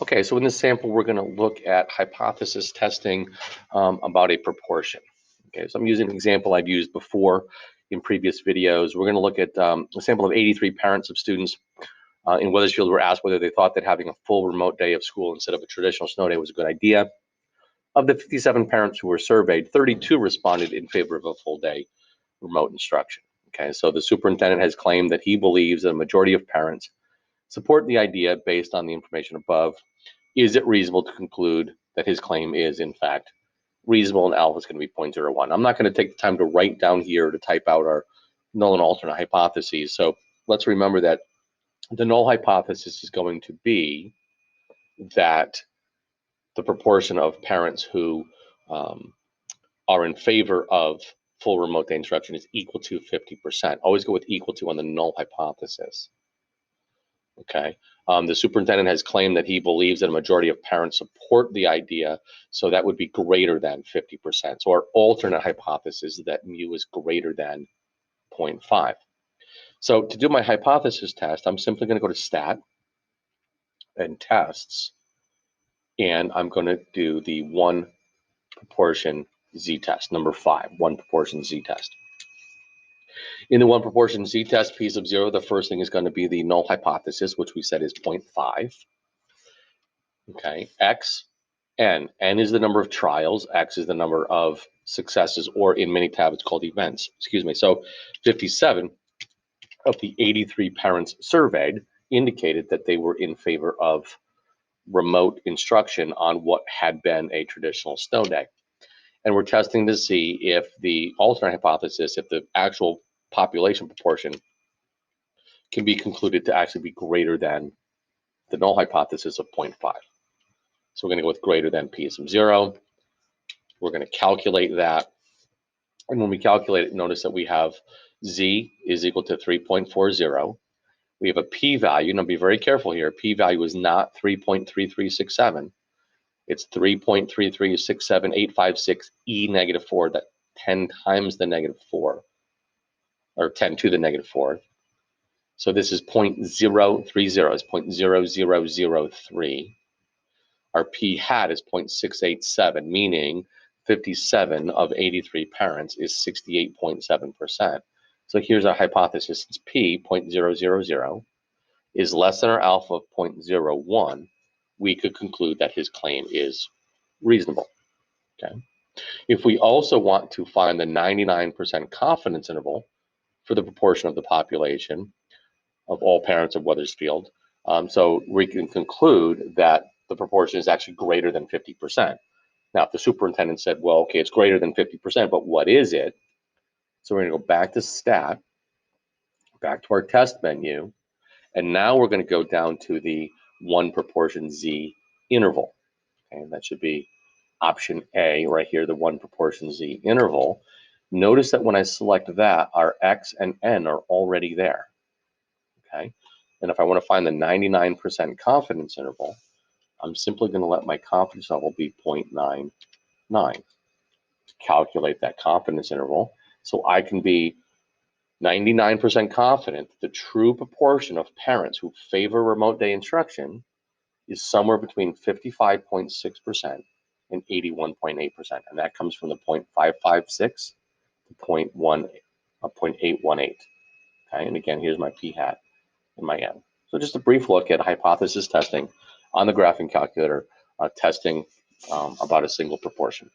Okay, so in this sample, we're going to look at hypothesis testing about a proportion. Okay, so I'm using an example I've used before in previous videos. We're going to look at a sample of 83 parents of students in Wethersfield were asked whether they thought that having a full remote day of school instead of a traditional snow day was a good idea. Of the 57 parents who were surveyed, 32 responded in favor of a full day remote instruction. Okay, so the superintendent has claimed that he believes that a majority of parents support the idea based on the information above. Is it reasonable to conclude that his claim is, in fact, reasonable, and alpha is going to be 0.01? I'm not going to take the time to write down here to type out our null and alternate hypotheses. So let's remember that the null hypothesis is going to be that the proportion of parents who are in favor of full remote day instruction is equal to 50%. Always go with equal to on the null hypothesis. Okay. The superintendent has claimed that he believes that a majority of parents support the idea, so that would be greater than 50%. So our alternate hypothesis is that mu is greater than 0.5. So to do my hypothesis test, I'm simply going to go to stat and tests, and I'm going to do the one proportion z-test, number 5, one proportion z-test. In the one proportion z-test, p sub 0, the first thing is going to be the null hypothesis, which we said is 0.5. Okay, x, n. N is the number of trials, x is the number of successes, or in Minitab it's called events. Excuse me. So 57 of the 83 parents surveyed indicated that they were in favor of remote instruction on what had been a traditional snow day. And we're testing to see if the alternate hypothesis, if the actual population proportion can be concluded to actually be greater than the null hypothesis of 0.5. So we're going to go with greater than p sub 0. We're going to calculate that. And when we calculate it, notice that we have z is equal to 3.40. We have a p-value. Now be very careful here. P-value is not 3.3367. It's 3.3367856 e negative 4. That 10 times the negative 4, or 10 to the negative 4. So this is 0.030. It's 0.0003. Our p hat is 0.687, meaning 57 of 83 parents is 68.7%. So here's our hypothesis. Since p, 0.000, is less than our alpha of 0.01, we could conclude that his claim is reasonable. Okay. If we also want to find the 99% confidence interval for the proportion of the population of all parents of Wethersfield, so we can conclude that the proportion is actually greater than 50%. Now, if the superintendent said, well, okay, it's greater than 50%, but what is it? So we're going to go back to stat, back to our test menu, and now we're going to go down to the one proportion z interval. Okay, that should be option A right here, the one proportion z interval. Notice that when I select that, our x and n are already there. Okay, and if I want to find the 99% confidence interval, I'm simply going to let my confidence level be 0.99 to calculate that confidence interval. So I can be 99% confident that the true proportion of parents who favor remote day instruction is somewhere between 55.6% and 81.8%. And that comes from the 0.556 to 0.818. Okay, and again, here's my p hat and my n. So just a brief look at hypothesis testing on the graphing calculator, testing about a single proportion.